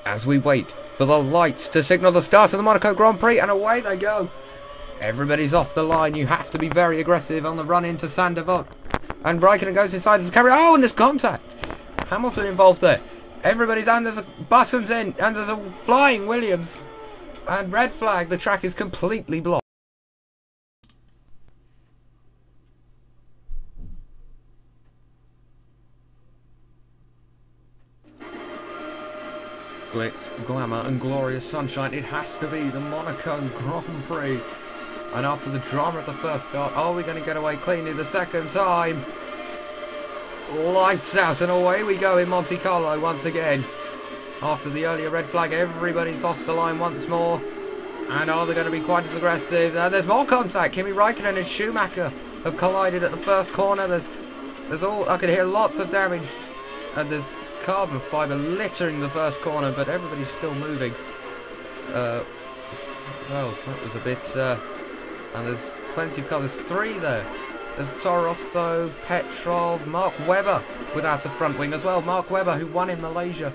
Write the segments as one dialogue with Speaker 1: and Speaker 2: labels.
Speaker 1: as we wait for the lights to signal the start of the Monaco Grand Prix, and away they go. Everybody's off the line. You have to be very aggressive on the run into Saint-Devote. And Raikkonen goes inside as a carry. Oh, and there's contact. Hamilton involved there. Everybody's and there's a buttons in, and there's a flying Williams. And red flag, the track is completely blocked. Glitz, glamour and glorious sunshine. It has to be the Monaco Grand Prix. And after the drama of the first start, are we going to get away cleanly the second time? Lights out and away we go in Monte Carlo once again. After the earlier red flag, everybody's off the line once more. And are they going to be quite as aggressive? There's more contact. Kimi Raikkonen and Schumacher have collided at the first corner. There's all, I can hear lots of damage. And there's carbon fibre littering the first corner, but everybody's still moving. Well, that was a bit... and there's plenty of cars. There's three there. There's Toro Rosso, Petrov, Mark Webber without a front wing as well. Mark Webber, who won in Malaysia.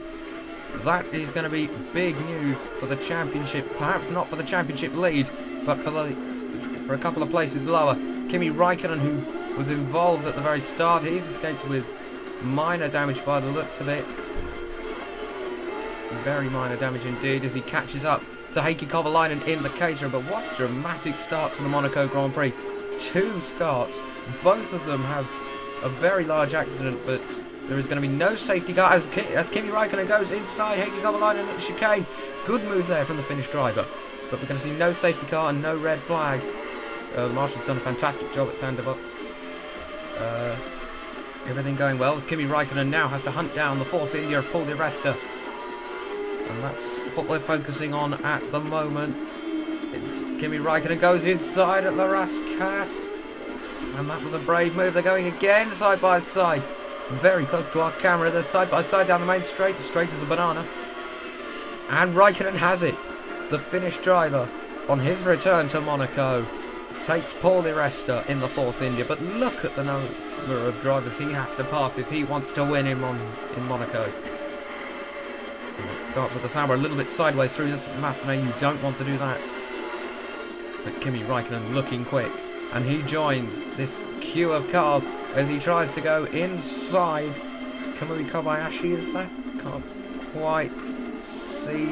Speaker 1: That is going to be big news for the championship. Perhaps not for the championship lead, but for a couple of places lower. Kimi Raikkonen, who was involved at the very start, he's escaped with minor damage by the looks of it. Very minor damage indeed as he catches up to Heikki Kovalainen in the Caterham. But what a dramatic start to the Monaco Grand Prix. Two starts. Both of them have a very large accident, but there is going to be no safety car as Kimi Raikkonen goes inside Heikki Kovalainen at the chicane. Good move there from the Finnish driver. But we're going to see no safety car and no red flag. The marshal's done a fantastic job at Saint-Devote. Everything going well as Kimi Raikkonen now has to hunt down the Force India of Paul Di Resta. And that's what we're focusing on at the moment. Kimi Raikkonen goes inside at La Rascasse. And that was a brave move. They're going again side by side. Very close to our camera. They're side by side down the main straight. Straight as a banana. And Raikkonen has it. The Finnish driver on his return to Monaco takes Paul Di Resta in the Force India. But look at the number of drivers he has to pass if he wants to win in Monaco. And it starts with the Sauber a little bit sideways through this Massenet. You don't want to do that. But Kimi Raikkonen looking quick. And he joins this queue of cars as he tries to go inside. Kamui Kobayashi, is that? Can't quite see.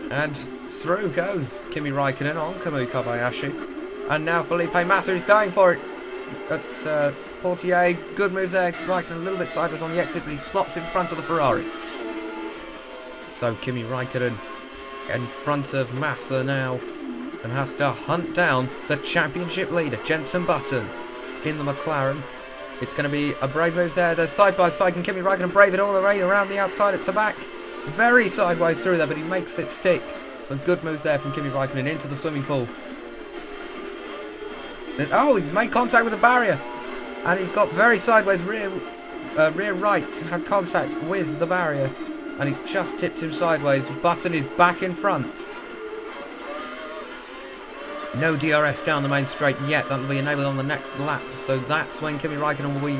Speaker 1: And through goes Kimi Raikkonen on Kamui Kobayashi. And now Felipe Massa is going for it. At Portier, good move there. Raikkonen a little bit sideways on the exit, but he slots in front of the Ferrari. So Kimi Raikkonen in front of Massa now, and has to hunt down the championship leader, Jenson Button, in the McLaren. It's going to be a brave move there. They're side by side. Can Kimi Raikkonen brave it all the way around the outside at Tabac? Very sideways through there, but he makes it stick. So good move there from Kimi Raikkonen into the swimming pool. Oh, he's made contact with the barrier. And he's got very sideways rear right, had contact with the barrier. And he just tipped him sideways. Button is back in front. No DRS down the main straight yet. That'll be enabled on the next lap. So that's when Kimi Raikkonen will be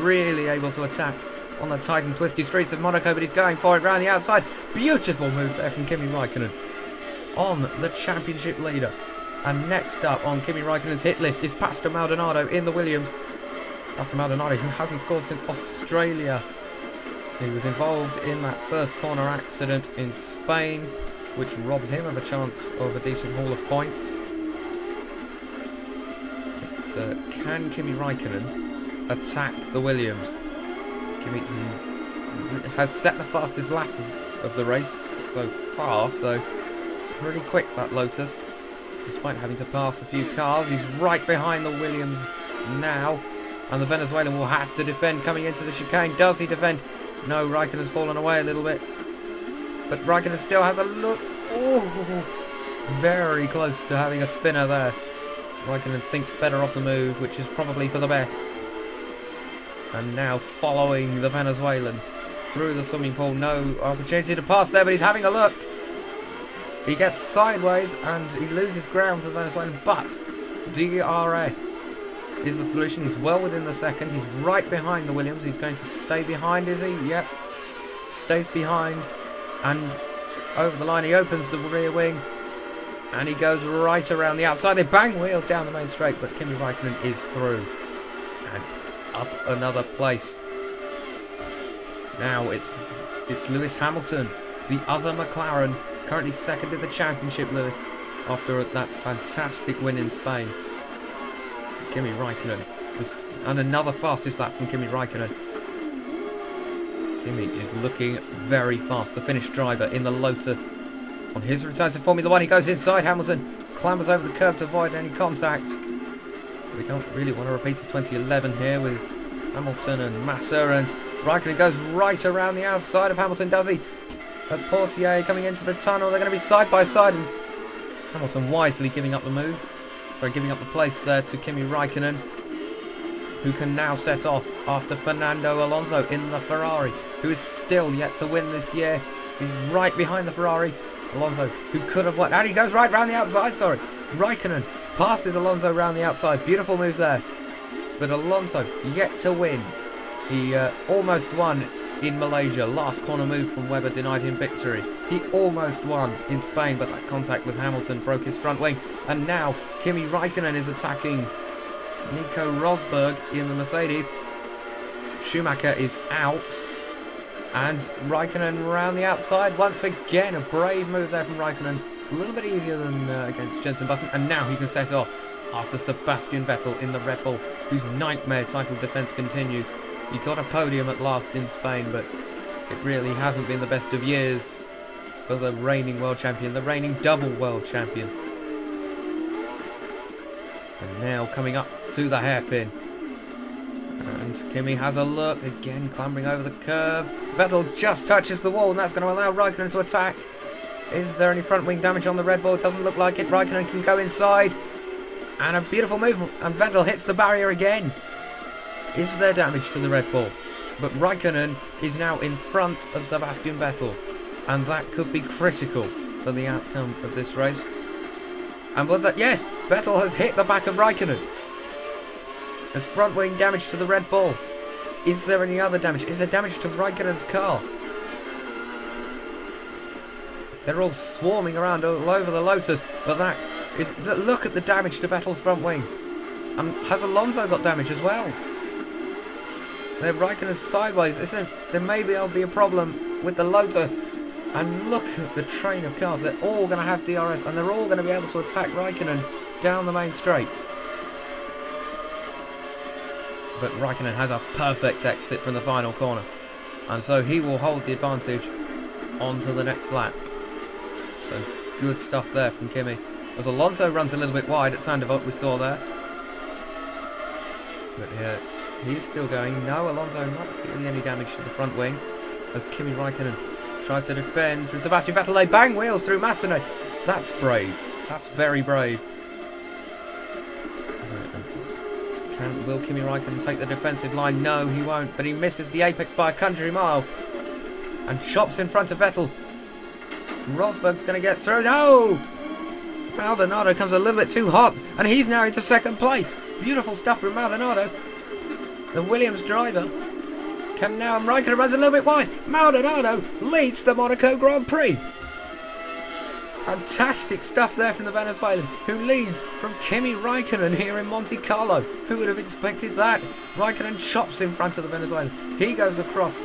Speaker 1: really able to attack on the tight and twisty streets of Monaco. But he's going for it round the outside. Beautiful move there from Kimi Raikkonen on the championship leader. And next up on Kimi Raikkonen's hit list is Pastor Maldonado in the Williams. Pastor Maldonado, who hasn't scored since Australia. He was involved in that first corner accident in Spain, which robbed him of a chance of a decent haul of points. Can Kimi Raikkonen attack the Williams? Kimi has set the fastest lap of the race so far, so pretty quick that Lotus, despite having to pass a few cars. He's right behind the Williams now, and the Venezuelan will have to defend coming into the chicane. Does he defend? No, Raikkonen's fallen away a little bit, but Raikkonen still has a look. Oh, very close to having a spinner there. Raikkonen thinks better of the move, which is probably for the best. And now following the Venezuelan through the swimming pool. No opportunity to pass there, but he's having a look. He gets sideways and he loses ground to the Venezuelan, but DRS is the solution. He's well within the second. He's right behind the Williams. He's going to stay behind, is he? Yep. Stays behind. And over the line, he opens the rear wing. And he goes right around the outside. They bang wheels down the main straight, but Kimi Raikkonen is through. And up another place. Now it's Lewis Hamilton, the other McLaren, currently second in the championship, Lewis, after that fantastic win in Spain. Kimi Raikkonen, and another fastest lap from Kimi Raikkonen. Kimi is looking very fast, the Finnish driver in the Lotus. On his return to Formula 1, he goes inside Hamilton, clambers over the curb to avoid any contact. We don't really want a repeat of 2011 here with Hamilton and Massa, and Raikkonen goes right around the outside of Hamilton, does he? At Portier coming into the tunnel, they're going to be side by side, and Hamilton wisely giving up the move. Sorry, giving up the place there to Kimi Raikkonen, who can now set off after Fernando Alonso in the Ferrari, who is still yet to win this year. He's right behind the Ferrari. Alonso, who could have won, and he goes right round the outside, sorry. Raikkonen passes Alonso round the outside. Beautiful moves there. But Alonso yet to win. He almost won in Malaysia. Last corner move from Webber denied him victory. He almost won in Spain, but that contact with Hamilton broke his front wing. And now Kimi Raikkonen is attacking Nico Rosberg in the Mercedes. Schumacher is out. And Raikkonen around the outside once again. A brave move there from Raikkonen. A little bit easier than against Jenson Button. And now he can set off after Sebastian Vettel in the Red Bull, whose nightmare title defence continues. He got a podium at last in Spain, but it really hasn't been the best of years for the reigning world champion, the reigning double world champion. And now coming up to the hairpin. And Kimi has a look, again clambering over the curves. Vettel just touches the wall, and that's going to allow Raikkonen to attack. Is there any front wing damage on the Red Bull? Doesn't look like it. Raikkonen can go inside. And a beautiful move, and Vettel hits the barrier again. Is there damage to the Red Bull? But Raikkonen is now in front of Sebastian Vettel, and that could be critical for the outcome of this race. And was that? Yes, Vettel has hit the back of Raikkonen. There's front wing damage to the Red Bull. Is there any other damage? Is there damage to Raikkonen's car? They're all swarming around all over the Lotus, but that is... Look at the damage to Vettel's front wing. And has Alonso got damage as well? Raikkonen's sideways. There may be a problem with the Lotus. And look at the train of cars. They're all going to have DRS, and they're all going to be able to attack Raikkonen down the main straight. But Raikkonen has a perfect exit from the final corner, and so he will hold the advantage onto the next lap. So good stuff there from Kimi. As Alonso runs a little bit wide at Sandoval, we saw there. But yeah, he's still going. No, Alonso not really any damage to the front wing. As Kimi Raikkonen tries to defend from Sebastian Vettel. They bang wheels through Massa. That's brave. That's very brave. Will Kimi Raikkonen take the defensive line? No, he won't. But he misses the apex by a country mile. And chops in front of Vettel. Rosberg's going to get through. No! Maldonado comes a little bit too hot. And he's now into second place. Beautiful stuff from Maldonado. The Williams driver can now... And Raikkonen runs a little bit wide. Maldonado leads the Monaco Grand Prix. Fantastic stuff there from the Venezuelan, who leads from Kimi Raikkonen here in Monte Carlo. Who would have expected that? Raikkonen chops in front of the Venezuelan. He goes across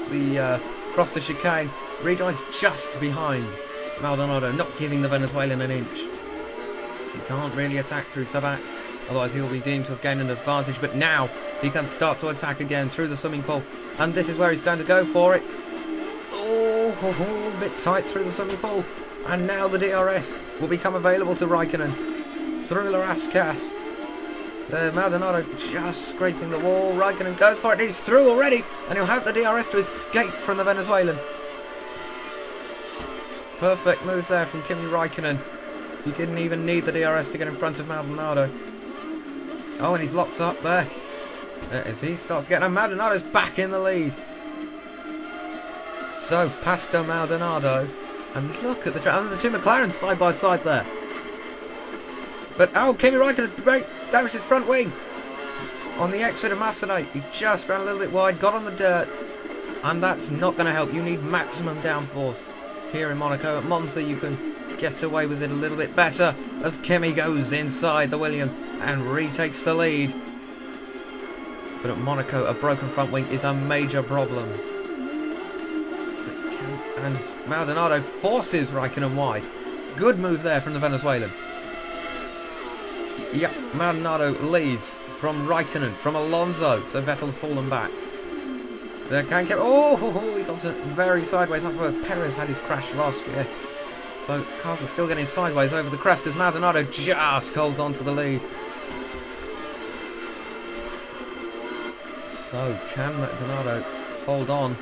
Speaker 1: the chicane, rejoins just behind Maldonado, not giving the Venezuelan an inch. He can't really attack through Tabac, otherwise he'll be deemed to have gained an advantage. But now he can start to attack again through the swimming pool, and this is where he's going to go for it. Oh, a bit tight through the swimming pool. And now the DRS will become available to Raikkonen through La Rascasse. Maldonado just scraping the wall. Raikkonen goes for it. He's through already, and he'll have the DRS to escape from the Venezuelan. Perfect move there from Kimi Raikkonen. He didn't even need the DRS to get in front of Maldonado. Oh, and he's locked up there. As he starts to get... And Maldonado's back in the lead. So, Pastor Maldonado. And look at the two McLarens side by side there. But oh, Kimi Raikkonen damaged his front wing on the exit of Massa. He just ran a little bit wide, got on the dirt, and that's not going to help. You need maximum downforce here in Monaco. At Monza you can get away with it a little bit better as Kimi goes inside the Williams and retakes the lead. But at Monaco, a broken front wing is a major problem. And Maldonado forces Raikkonen wide. Good move there from the Venezuelan. Yep, Maldonado leads from Raikkonen, from Alonso. So Vettel's fallen back. There can keep. Oh, he got very sideways. That's where Perez had his crash last year. So cars are still getting sideways over the crest as Maldonado just holds on to the lead. So can Maldonado hold on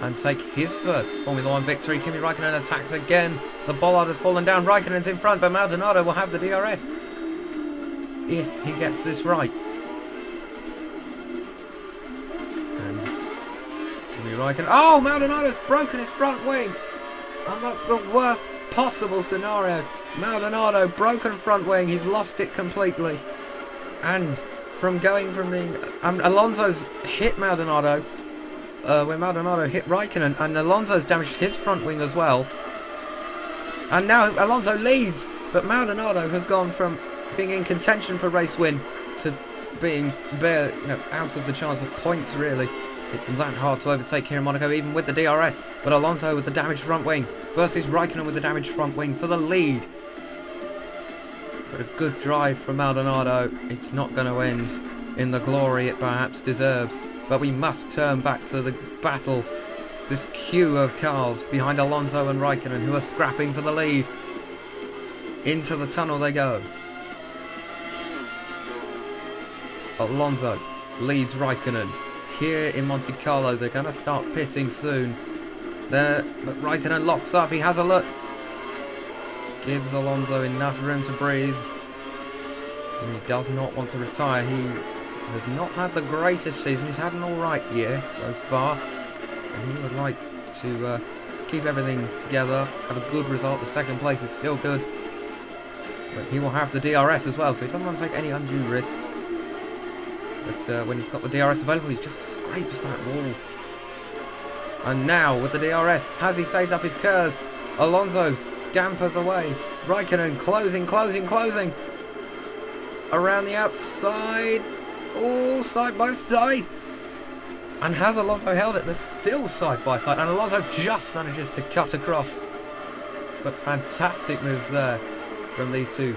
Speaker 1: and take his first Formula 1 victory? Kimi Raikkonen attacks again. The bollard has fallen down. Raikkonen's in front, but Maldonado will have the DRS if he gets this right. And Kimi Raikkonen. Oh, Maldonado's broken his front wing. And that's the worst possible scenario. Maldonado, broken front wing. He's lost it completely. And from going from being... Alonso's hit Maldonado when Maldonado hit Raikkonen. And Alonso's damaged his front wing as well. And now Alonso leads. But Maldonado has gone from being in contention for race win to being out of the chance of points, really. It's that hard to overtake here in Monaco, even with the DRS. But Alonso with the damaged front wing versus Raikkonen with the damaged front wing for the lead. But a good drive from Maldonado. It's not going to end in the glory it perhaps deserves. But we must turn back to the battle. This queue of cars behind Alonso and Raikkonen who are scrapping for the lead. Into the tunnel they go. Alonso leads Raikkonen. Here in Monte Carlo, they're going to start pitting soon. There, but Raikkonen locks up. He has a look. Gives Alonso enough room to breathe. And he does not want to retire. He has not had the greatest season. He's had an alright year so far. And he would like to keep everything together. Have a good result. The second place is still good. But he will have the DRS as well, so he doesn't want to take any undue risks. But when he's got the DRS available, he just scrapes that wall. And now, with the DRS, has he saved up his curves? Alonso scampers away. Raikkonen closing. Around the outside. Oh, side by side. And has Alonso held it? They're still side by side. And Alonso just manages to cut across. But fantastic moves there from these two.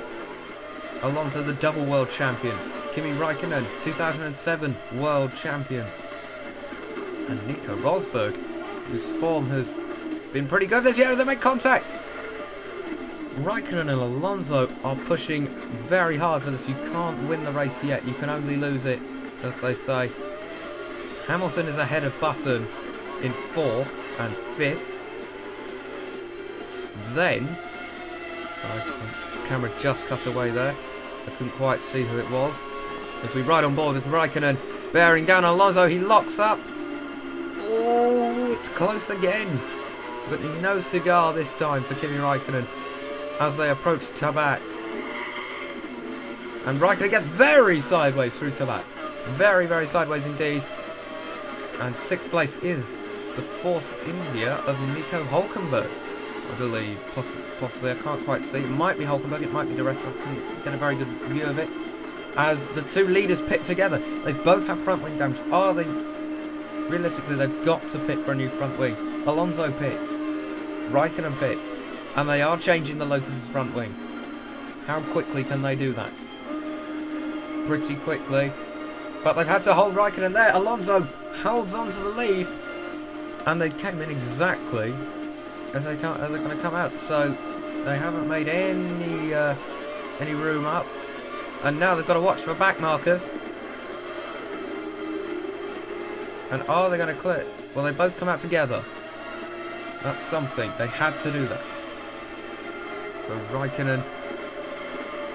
Speaker 1: Alonso, the double world champion. Kimi Raikkonen, 2007 world champion. And Nico Rosberg, whose form has been pretty good this year as they make contact. Raikkonen and Alonso are pushing very hard for this. You can't win the race yet. You can only lose it, as they say. Hamilton is ahead of Button in 4th and 5th. Then, the camera just cut away there. I couldn't quite see who it was. As we ride on board with Raikkonen bearing down Alonso, he locks up. Oh, it's close again. But no cigar this time for Kimi Raikkonen as they approach Tabak. And Raikkonen gets very sideways through Tabak. Very, very sideways indeed. And 6th place is the Force India of Nico Hülkenberg, I believe. Possibly, I can't quite see. It might be Hülkenberg, it might be the rest. I couldn't get a very good view of it. As the two leaders pit together. They both have front wing damage. Are they... Realistically, they've got to pit for a new front wing. Alonso pits. Raikkonen pits. And they are changing the Lotus's front wing. How quickly can they do that? Pretty quickly. But they've had to hold Raikkonen there. Alonso holds on to the lead. And they came in exactly as they're going to come out. So they haven't made any room up. And now they've got to watch for back markers. And are they going to clear? Well, they both come out together. That's something. They had to do that. For Raikkonen,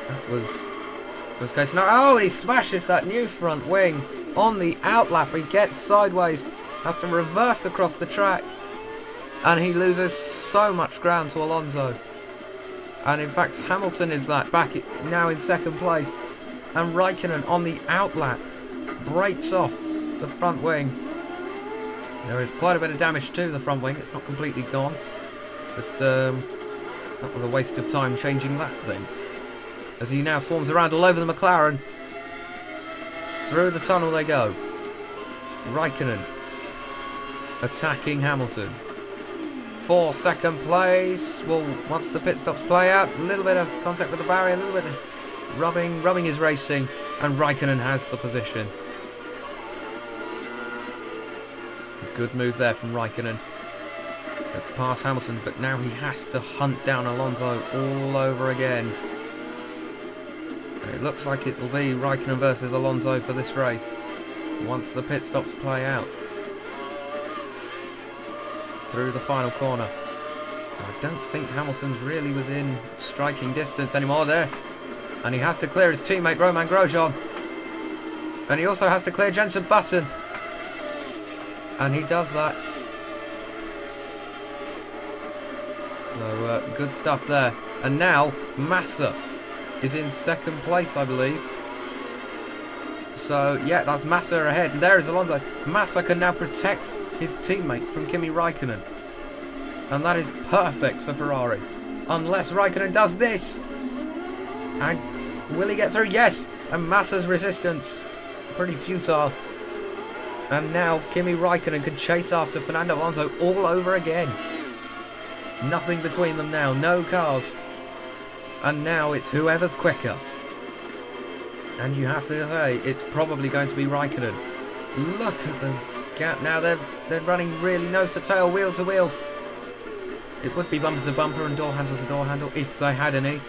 Speaker 1: that was case. No, oh, and he smashes that new front wing on the outlap. He gets sideways, has to reverse across the track, and he loses so much ground to Alonso. And in fact, Hamilton is back now in 2nd place. And Raikkonen on the outlap breaks off the front wing. There is quite a bit of damage to the front wing. It's not completely gone. But that was a waste of time changing that then. As he now swarms around all over the McLaren. Through the tunnel they go. Raikkonen attacking Hamilton. For second place. Well, once the pit stops play out, a little bit of contact with the barrier, a little bit of rubbing is racing, and Raikkonen has the position. It's a good move there from Raikkonen to pass Hamilton, but now he has to hunt down Alonso all over again. And it looks like it will be Raikkonen versus Alonso for this race once the pit stops play out. Through the final corner. I don't think Hamilton's really within striking distance anymore there. And he has to clear his teammate Romain Grosjean. And he also has to clear Jenson Button. And he does that. So good stuff there. And now Massa is in second place, I believe. So yeah, that's Massa ahead. And there is Alonso. Massa can now protect his teammate from Kimi Raikkonen. And that is perfect for Ferrari. Unless Raikkonen does this. And will he get through? Yes. And Massa's resistance, pretty futile. And now Kimi Raikkonen can chase after Fernando Alonso all over again. Nothing between them now. No cars. And now it's whoever's quicker. And you have to say, it's probably going to be Raikkonen. Look at the gap now. They're running really nose to tail, wheel to wheel. It would be bumper to bumper and door handle to door handle if they had any.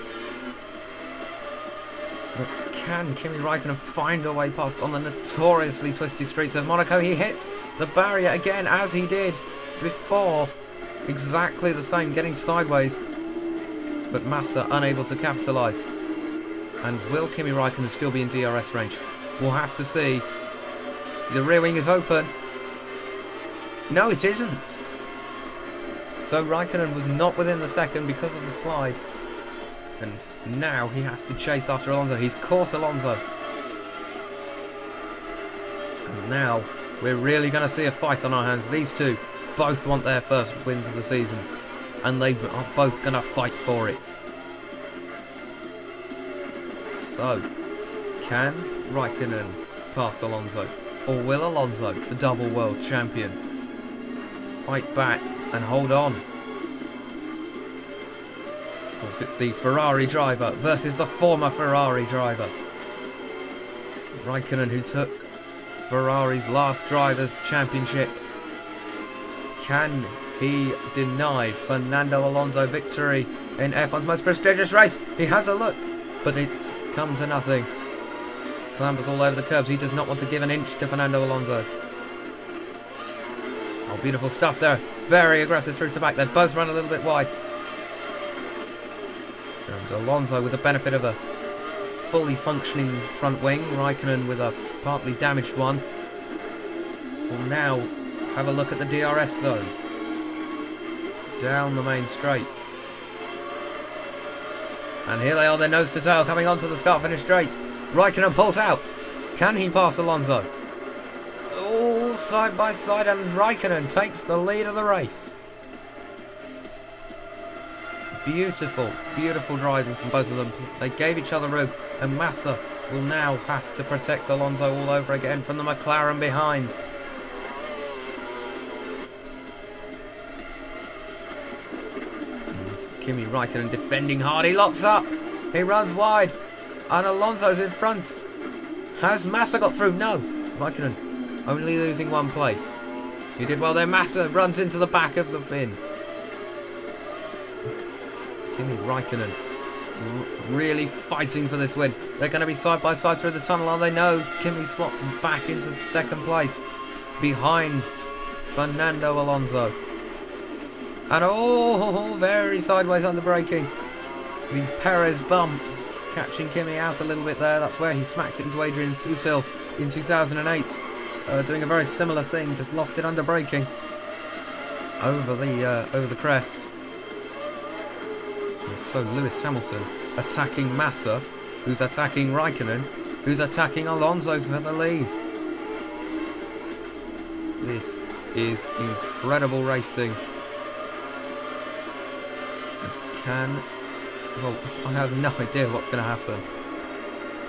Speaker 1: But can Kimi Raikkonen find a way past on the notoriously twisty streets of Monaco? He hits the barrier again as he did before. Exactly the same, getting sideways. But Massa unable to capitalise. And will Kimi Raikkonen still be in DRS range? We'll have to see. The rear wing is open. No, it isn't. So Raikkonen was not within the second because of the slide. And now he has to chase after Alonso. He's caught Alonso. And now we're really going to see a fight on our hands. These two both want their first wins of the season. And they are both going to fight for it. So, can Raikkonen pass Alonso? Or will Alonso, the double world champion, fight back and hold on? Of course, it's the Ferrari driver versus the former Ferrari driver. Raikkonen, who took Ferrari's last Drivers' Championship. Can he deny Fernando Alonso victory in F1's most prestigious race? He has a look, but it's come to nothing. Clambers all over the curbs. He does not want to give an inch to Fernando Alonso. Oh, beautiful stuff there. Very aggressive through to back. They both run a little bit wide. And Alonso with the benefit of a fully functioning front wing. Raikkonen with a partly damaged one. Will now have a look at the DRS zone. Down the main straight. And here they are, their nose to tail, coming onto the start-finish straight. Raikkonen pulls out. Can he pass Alonso? Oh, side by side, and Raikkonen takes the lead of the race. Beautiful, beautiful driving from both of them. They gave each other room, and Massa will now have to protect Alonso all over again from the McLaren behind. Kimi Raikkonen defending hard. He locks up. He runs wide. And Alonso's in front. Has Massa got through? No. Raikkonen only losing one place. He did well there. Massa runs into the back of the fin. Kimi Raikkonen really fighting for this win. They're going to be side by side through the tunnel, are they? No. Kimi slots back into second place behind Fernando Alonso. And oh, very sideways under braking. The Perez bump catching Kimi out a little bit there. That's where he smacked it into Adrian Sutil in 2008. Doing a very similar thing, just lost it under braking over the crest. And so Lewis Hamilton attacking Massa, who's attacking Raikkonen, who's attacking Alonso for the lead. This is incredible racing. And well, I have no idea what's going to happen.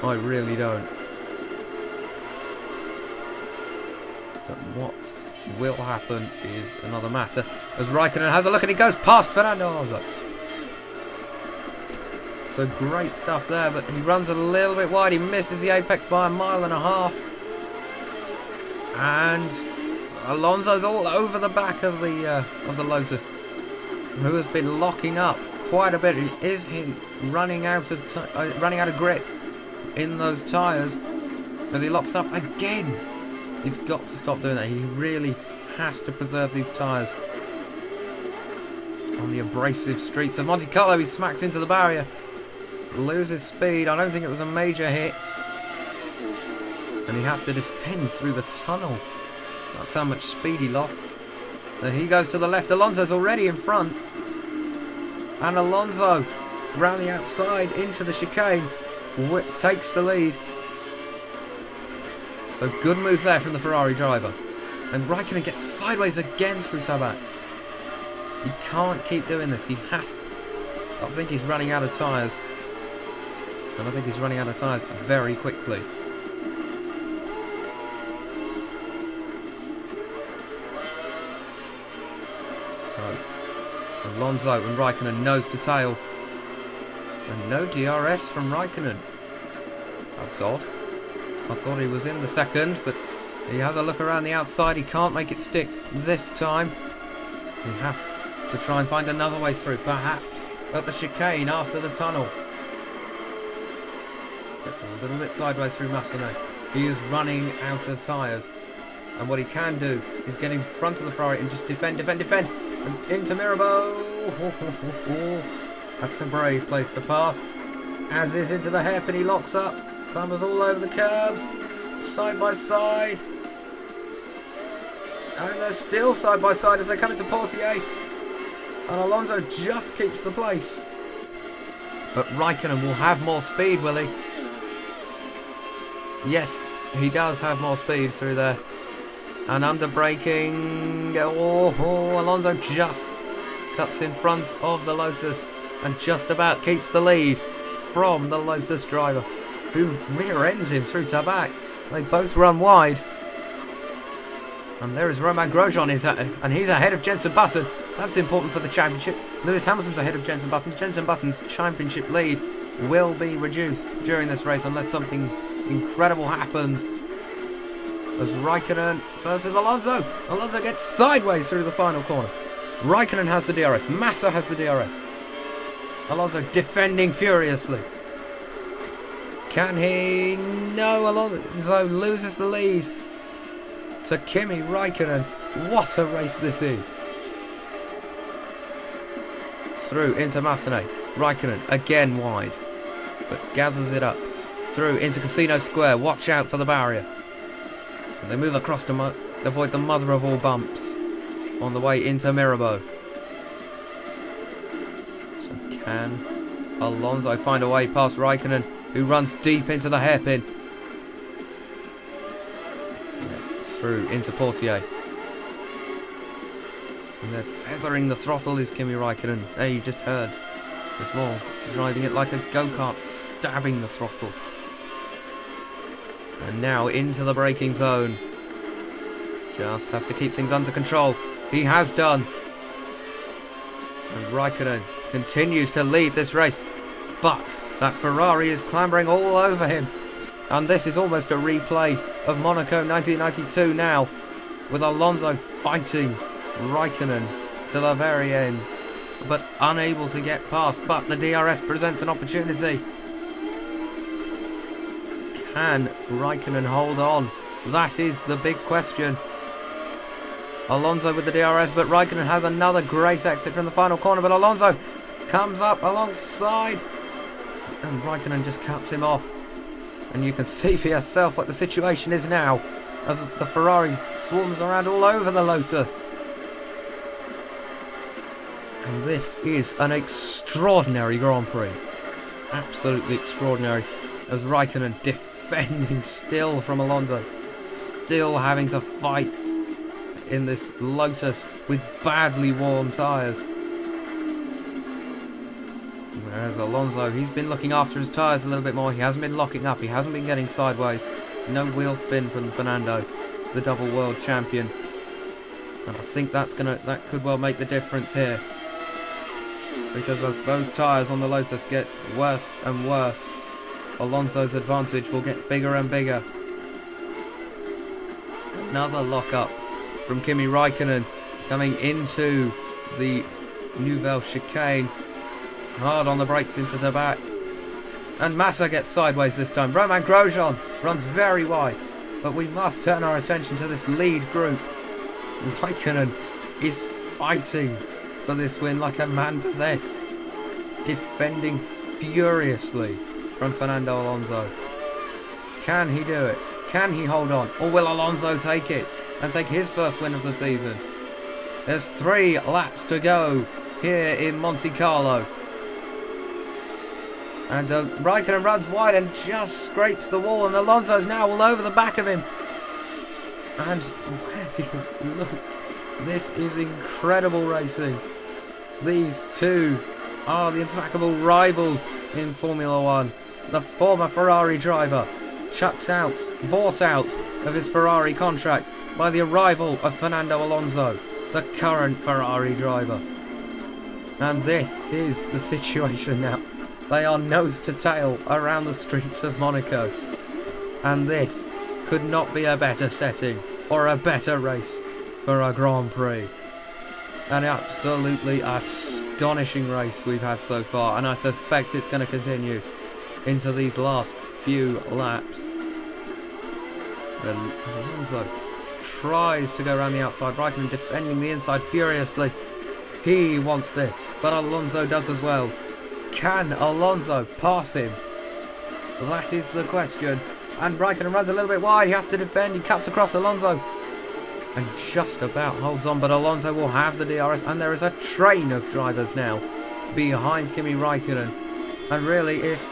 Speaker 1: I really don't. But what will happen is another matter. As Raikkonen has a look and he goes past Fernando Alonso. So great stuff there, but he runs a little bit wide. He misses the apex by 1.5 miles. And Alonso's all over the back of the Lotus, who has been locking up quite a bit. Is he running out of grip in those tyres as he locks up again? He's got to stop doing that. He really has to preserve these tyres. On the abrasive streets of Monte Carlo, he smacks into the barrier, loses speed. I don't think it was a major hit, and he has to defend through the tunnel. That's how much speed he lost. There he goes to the left. Alonso's already in front, and Alonso round the outside into the chicane takes the lead. So good move there from the Ferrari driver. And Raikkonen gets sideways again through Tabac. He can't keep doing this. He has. I think he's running out of tyres. And I think he's running out of tyres very quickly. So Alonso and Raikkonen nose to tail. And no DRS from Raikkonen. That's odd. I thought he was in the second, but he has a look around the outside. He can't make it stick this time. He has to try and find another way through, perhaps at the chicane after the tunnel. Gets a little bit sideways through Massenet. He is running out of tyres. And what he can do is get in front of the Ferrari and just defend. And into Mirabeau. That's a brave place to pass. As is into the hairpin, he locks up. Clambers all over the curbs, side by side. And they're still side by side as they come into Portier. And Alonso just keeps the place. But Raikkonen will have more speed, will he? Yes, he does have more speed through there. And under braking. Oh, Alonso just cuts in front of the Lotus and just about keeps the lead from the Lotus driver, who rear ends him through Tabac. They both run wide. And there is Romain Grosjean, and he's ahead of Jenson Button. That's important for the championship. Lewis Hamilton's ahead of Jenson Button. Jenson Button's championship lead will be reduced during this race unless something incredible happens. As Raikkonen versus Alonso. Alonso gets sideways through the final corner. Raikkonen has the DRS. Massa has the DRS. Alonso defending furiously. Can he? No, Alonso loses the lead to Kimi Raikkonen. What a race this is. Through into Massenet. Raikkonen again wide, but gathers it up. Through into Casino Square. Watch out for the barrier. And they move across to avoid the mother of all bumps on the way into Mirabeau. So can Alonso find a way past Raikkonen, who runs deep into the hairpin? Through into Portier. And they're feathering the throttle is Kimi Raikkonen. There you just heard. There's more. Driving it like a go-kart, stabbing the throttle. And now into the braking zone. Just has to keep things under control. He has done. And Raikkonen continues to lead this race. But that Ferrari is clambering all over him. And this is almost a replay of Monaco 1992 now, with Alonso fighting Raikkonen to the very end, but unable to get past. But the DRS presents an opportunity. Can Raikkonen hold on? That is the big question. Alonso with the DRS, but Raikkonen has another great exit from the final corner, but Alonso comes up alongside, and Raikkonen just cuts him off. And you can see for yourself what the situation is now, as the Ferrari swarms around all over the Lotus. And this is an extraordinary Grand Prix. Absolutely extraordinary. As Raikkonen defending still from Alonso. Still having to fight in this Lotus with badly worn tyres. There's Alonso. He's been looking after his tyres a little bit more. He hasn't been locking up. He hasn't been getting sideways. No wheel spin from Fernando, the double world champion. And I think that could well make the difference here. Because as those tyres on the Lotus get worse and worse, Alonso's advantage will get bigger and bigger. Another lock-up from Kimi Raikkonen coming into the Nouvelle chicane. Hard on the brakes into the back. And Massa gets sideways this time. Romain Grosjean runs very wide. But we must turn our attention to this lead group. Raikkonen is fighting for this win like a man possessed. Defending furiously from Fernando Alonso. Can he do it? Can he hold on? Or will Alonso take it and take his first win of the season? There's 3 laps to go here in Monte Carlo. And Raikkonen runs wide and just scrapes the wall, and Alonso's now all over the back of him. And where do you look? This is incredible racing. These two are the implacable rivals in Formula One. The former Ferrari driver bought out of his Ferrari contract by the arrival of Fernando Alonso, the current Ferrari driver. And this is the situation now. They are nose to tail around the streets of Monaco. And this could not be a better setting or a better race for a Grand Prix. An absolutely astonishing race we've had so far, and I suspect it's going to continue into these last few laps. Then Alonso tries to go around the outside. Raikkonen defending the inside furiously. He wants this, but Alonso does as well. Can Alonso pass him? That is the question. And Raikkonen runs a little bit wide. He has to defend. He cuts across Alonso and just about holds on, but Alonso will have the DRS, and there is a train of drivers now behind Kimi Raikkonen. And really, if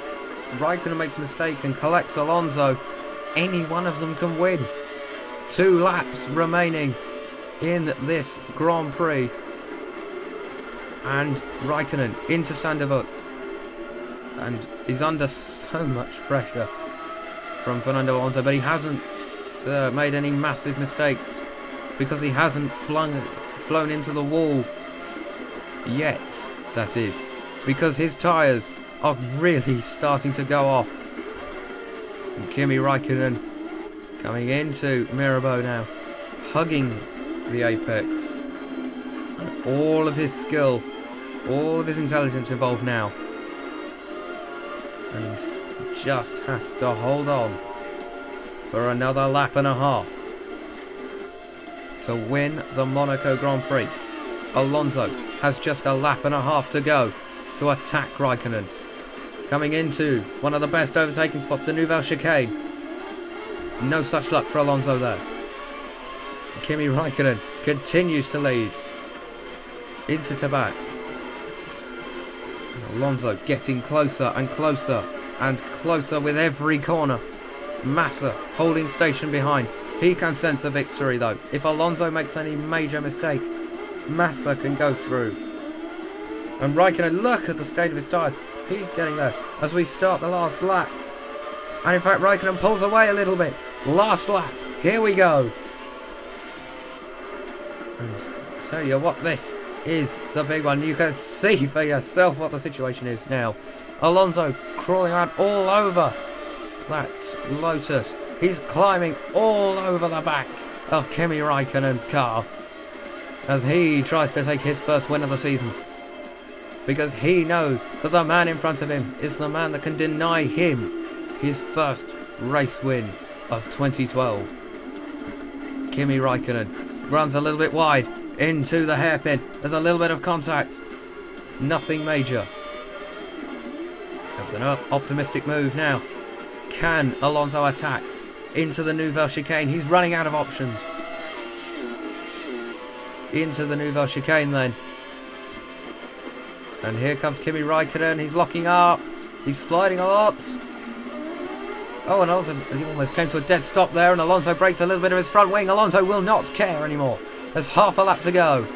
Speaker 1: Raikkonen makes a mistake and collects Alonso, any one of them can win. 2 laps remaining in this Grand Prix. And Raikkonen into Sandoval. And he's under so much pressure from Fernando Alonso, but he hasn't made any massive mistakes because he hasn't flown into the wall yet, that is, because his tyres are really starting to go off. And Kimi Raikkonen coming into Mirabeau now, hugging the apex, and all of his skill, all of his intelligence involved now. And he just has to hold on for another lap and a half to win the Monaco Grand Prix. Alonso has just a lap and a half to go to attack Raikkonen. Coming into one of the best overtaking spots, the Nouvelle chicane. No such luck for Alonso there. Kimi Raikkonen continues to lead into Tabac. Alonso getting closer and closer and closer with every corner. Massa holding station behind. He can sense a victory though. If Alonso makes any major mistake, Massa can go through. And Raikkonen, look at the state of his tyres. He's getting there as we start the last lap. And in fact, Raikkonen pulls away a little bit. Last lap. Here we go. And I tell you what, this is the big one. You can see for yourself what the situation is now. Alonso crawling around all over that Lotus. He's climbing all over the back of Kimi Raikkonen's car as he tries to take his first win of the season, because he knows that the man in front of him is the man that can deny him his first race win of 2012. Kimi Raikkonen runs a little bit wide into the hairpin. There's a little bit of contact. Nothing major. That's an optimistic move now. Can Alonso attack into the Nouvelle chicane? He's running out of options. Into the Nouvelle chicane then. And here comes Kimi Raikkonen. He's locking up. He's sliding a lot. Oh, and Alonso, he almost came to a dead stop there, and Alonso breaks a little bit of his front wing. Alonso will not care anymore. There's half a lap to go.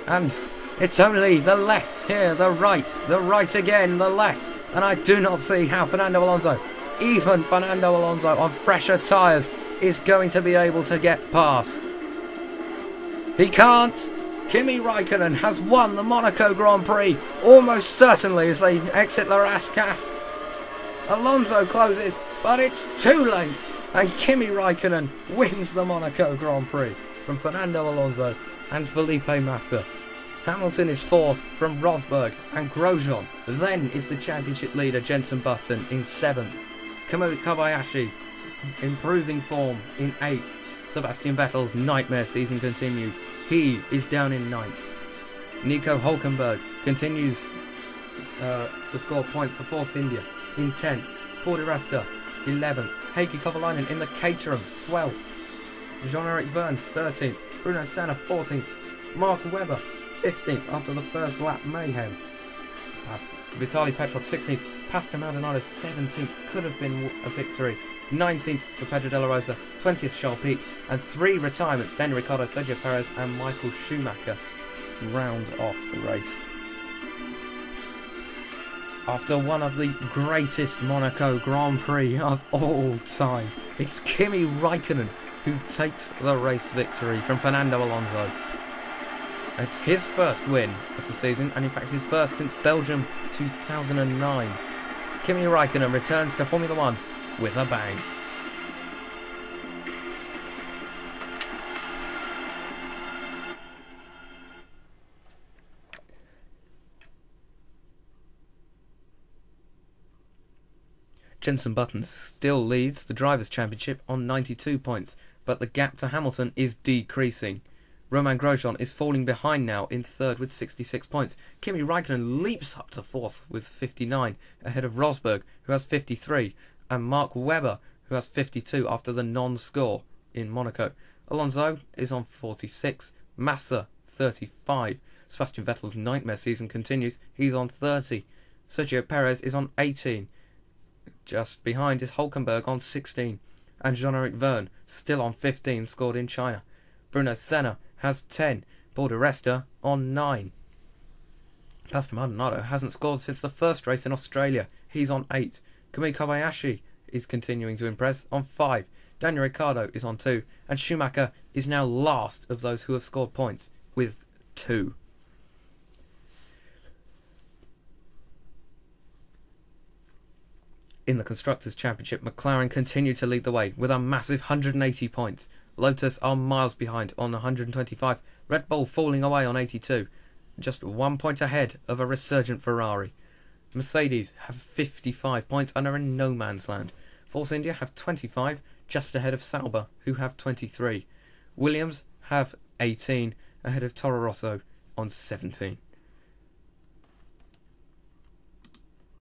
Speaker 1: And It's only the left here, the right again, the left. And I do not see how Fernando Alonso, even Fernando Alonso on fresher tyres, is going to be able to get past. He can't. Kimi Raikkonen has won the Monaco Grand Prix, almost certainly as they exit La Rascasse. Alonso closes, but it's too late. And Kimi Raikkonen wins the Monaco Grand Prix from Fernando Alonso and Felipe Massa. Hamilton is fourth from Rosberg and Grosjean. Then is the championship leader Jenson Button in seventh. Kamui Kobayashi improving form in eighth. Sebastian Vettel's nightmare season continues. He is down in ninth. Nico Hülkenberg continues to score points for Force India in 10th. Paul di Resta 11th. Heikki Kovalainen in the Caterham 12th. Jean-Eric Verne 13th. Bruno Senna 14th. Mark Webber 15th after the first lap mayhem. Past Vitaly Petrov 16th. Pastor Maldonado 17th. Could have been a victory. 19th for Pedro de la Rosa. 20th Charles Pic. And 3 retirements. Daniel Ricciardo, Sergio Perez and Michael Schumacher round off the race. After one of the greatest Monaco Grand Prix of all time, it's Kimi Raikkonen who takes the race victory from Fernando Alonso. It's his first win of the season, and in fact his first since Belgium 2009. Kimi Raikkonen returns to Formula 1 with a bang. Jenson Button still leads the Drivers' Championship on 92 points, but the gap to Hamilton is decreasing. Romain Grosjean is falling behind now in third with 66 points. Kimi Raikkonen leaps up to fourth with 59, ahead of Rosberg, who has 53, and Mark Webber, who has 52 after the non-score in Monaco. Alonso is on 46, Massa 35. Sebastian Vettel's nightmare season continues, he's on 30. Sergio Perez is on 18. Just behind is Hülkenberg on 16, and Jean-Eric Verne still on 15, scored in China. Bruno Senna has 10, Paul di Resta on 9. Pastor Maldonado hasn't scored since the first race in Australia, he's on 8. Kamui Kobayashi is continuing to impress on 5. Daniel Ricciardo is on 2, and Schumacher is now last of those who have scored points with 2. In the Constructors' Championship, McLaren continue to lead the way with a massive 180 points. Lotus are miles behind on 125. Red Bull falling away on 82. Just 1 point ahead of a resurgent Ferrari. Mercedes have 55 points and are in no man's land. Force India have 25, just ahead of Sauber, who have 23. Williams have 18, ahead of Toro Rosso on 17.